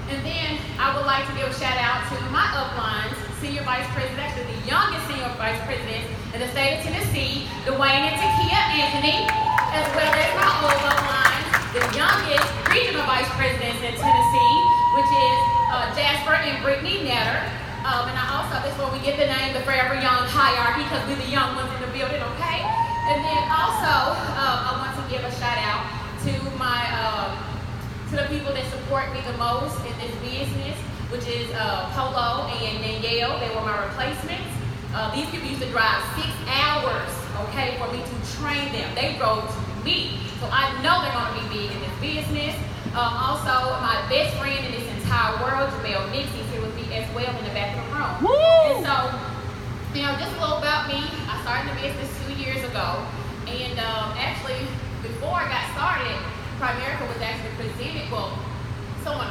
And then I would like to give a shout out to my uplines, senior vice president, actually the youngest senior vice president in the state of Tennessee, Dwayne and Takia Anthony, as well as my old uplines, the youngest regional vice presidents in Tennessee, which is Jasper and Brittany Netter. And I also, that's where we get the name, the Forever Young hierarchy, because we're the young ones in the building, okay? And then also, I want to give a shout out to my, to the people that support me the most in this business, which is Polo and Danielle. They were my replacements. These people used to drive 6 hours, okay, for me to train them. They drove to me, so I know they're going to be big in this business. Also, my best friend in this entire world, Jamel Nix, he's here with me as well in the back of the room. Woo! And so, you know, just a little about me. I started the business 2 years ago, and actually, before I got started, Primerica was actually presented. Well, 7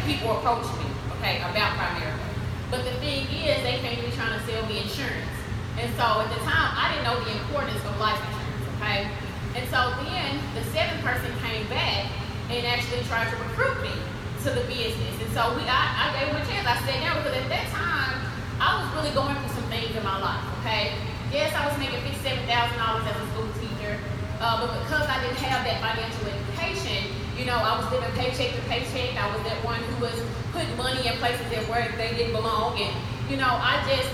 people approached me, okay, about Primerica. But the thing is, they came to me trying to sell me insurance, and so at the time, I didn't know the importance of life insurance, okay. And so then the 7th person came back and actually tried to recruit me to the business. And so I gave him a chance. I sat down because at that time, I was really going through some things in my life, okay? Yes, I was making $57,000 as a school teacher, but because I didn't have that financial education, you know, I was living paycheck to paycheck. I was that one who was putting money in places that where they didn't belong. And, you know, I just,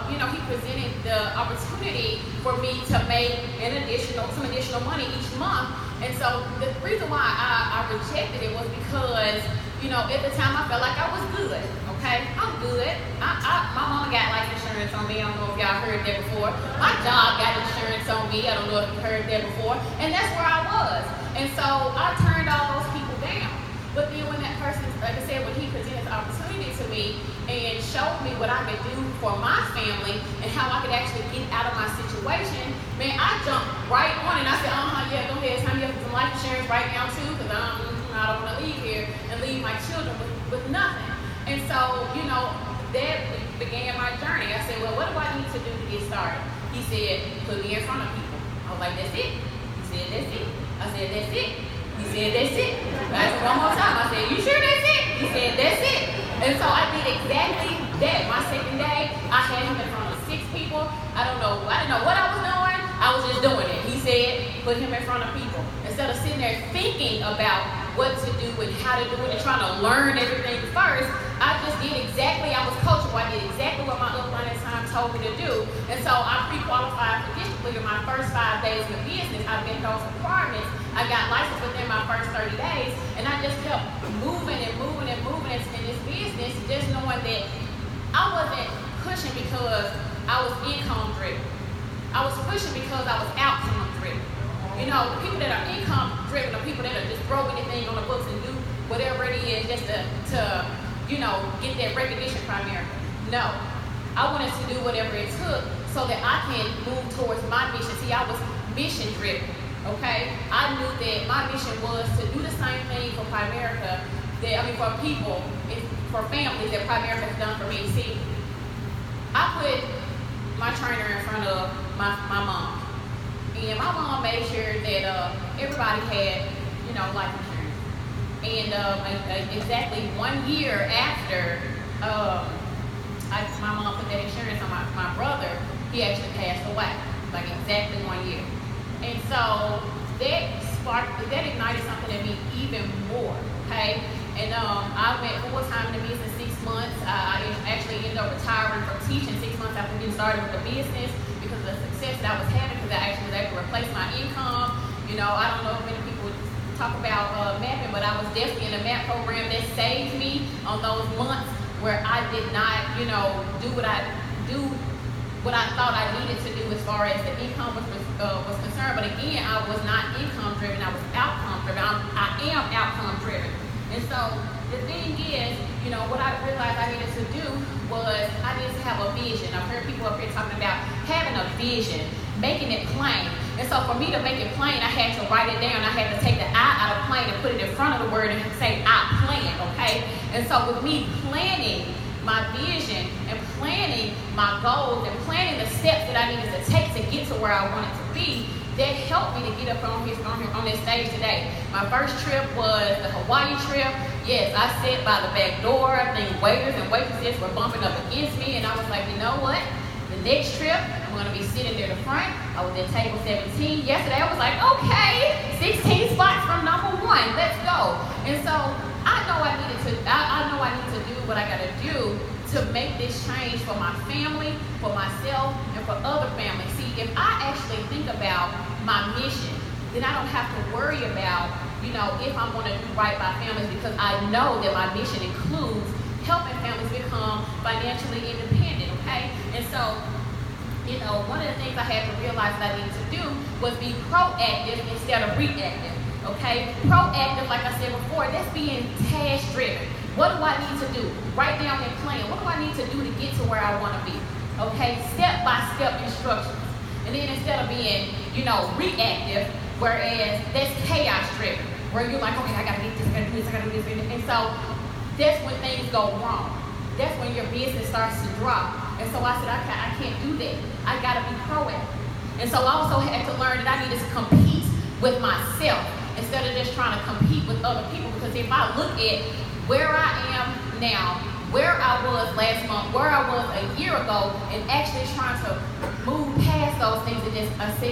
you know, he presented the opportunity for me to make some additional money each month. And so the reason why I rejected it was because, you know, at the time I felt like I was good, okay? I'm good. My mama got life insurance on me. I don't know if y'all heard that before. My job got insurance on me. I don't know if you heard that before. And that's where I was. And so I turned all those people down. But then when that person, like I said, when he presented the opportunity to me and showed me what I could do for my family and how I could actually get out of my situation, man, I jumped right on it. And I said, yeah, go ahead, sign me up for some life insurance right now too, because I don't want to leave here and leave my children with nothing. And so, you know, that began my journey. I said, well, what do I need to do to get started? He said, put me in front of people. I was like, that's it. He said, that's it. I said, that's it. He said, that's it. I said one more time. I said, you sure that's it? He said, that's it. And so I did exactly that. My second day, I had him in front of 6 people. I didn't know what I was doing. I was just doing it. He said, put him in front of people. Instead of sitting there thinking about what to do and how to do it and trying to learn everything first, I just did exactly, I was coachable. I did exactly what my upline at the time told me to do. And so I pre-qualified for district in my first 5 days in the business. I met those requirements. I got licensed within my first 30 days. And I just kept moving in this business, just knowing that I wasn't pushing because I was income driven. I was pushing because I was outcome driven. You know, the people that are income driven are people that are just throw anything on the books and do whatever it is just to you know, get that recognition primarily. No, I wanted to do whatever it took so that I can move towards my mission. See, I was mission driven, okay? I knew that my mission was to do the same thing for Primerica, for people, for families that Primerica has done for me. See, I put my trainer in front of my mom. And my mom made sure that everybody had, you know, life insurance. And exactly 1 year after my mom put that insurance on my brother, he actually passed away, like exactly 1 year. And so that ignited something in me even more, okay? And I went full-time in the business 6 months. I actually ended up retiring from teaching 6 months after getting started with the business because of the success that I was having, because I actually was able to replace my income. You know, I don't know if many people talk about mapping, but I was definitely in a MAP program that saved me on those months where I did not, you know, do what I thought I needed to do as far as the income was concerned. But again, I was not income driven, I was outcome driven. I am outcome driven. And so the thing is, you know, what I realized I needed to do was I needed to have a vision. I've heard people up here talking about having a vision, making it plain. And so for me to make it plain, I had to write it down. I had to take the I out of plain and put it in front of the word and say, I plan, okay? And so with me planning my vision and planning my goals and planning the steps that I needed to take to get to where I wanted to be, that helped me to get up on this stage today. My first trip was the Hawaii trip. Yes, I sat by the back door. I think waiters and waitresses were bumping up against me, and I was like, you know what? The next trip, I'm going to be sitting near the front. I was at table 17. Yesterday, I was like, okay, 16 spots from number 1. Let's go. And so I know I need to do what I got to do to make this change for my family, for myself, and for other families. See, if I actually think about my mission, then I don't have to worry about, if I'm going to do right by families, because I know that my mission includes helping families become financially independent, okay? And so, one of the things I had to realize that I needed to do was be proactive instead of reactive, okay? Proactive, like I said before, that's being task-driven. What do I need to do? Write down that plan. What do I need to do to get to where I want to be? Okay, step-by-step instructions. And then instead of being, reactive, whereas that's chaos-driven, where you're like, okay, I got to get this, I got to do this, I got to do this. And so that's when things go wrong. That's when your business starts to drop. And so I said, I can't do that. I got to be proactive. And so I also had to learn that I needed to compete with myself instead of just trying to compete with other people. Because if I look at where I am now, where I was last month, where I was a year ago, and actually trying to move past those things that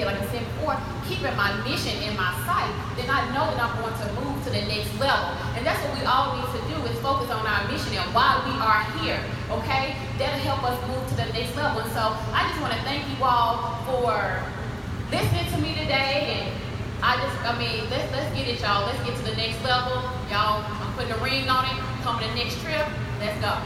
like I said before, keeping my mission in my sight, then I know that I'm going to move to the next level. And that's what we all need to do, is focus on our mission and why we are here, okay? That'll help us move to the next level. And so I just want to thank you all for listening to me today. And let's get it, y'all. Let's get to the next level. Y'all, I'm putting a ring on it. Coming the next trip. Let's go.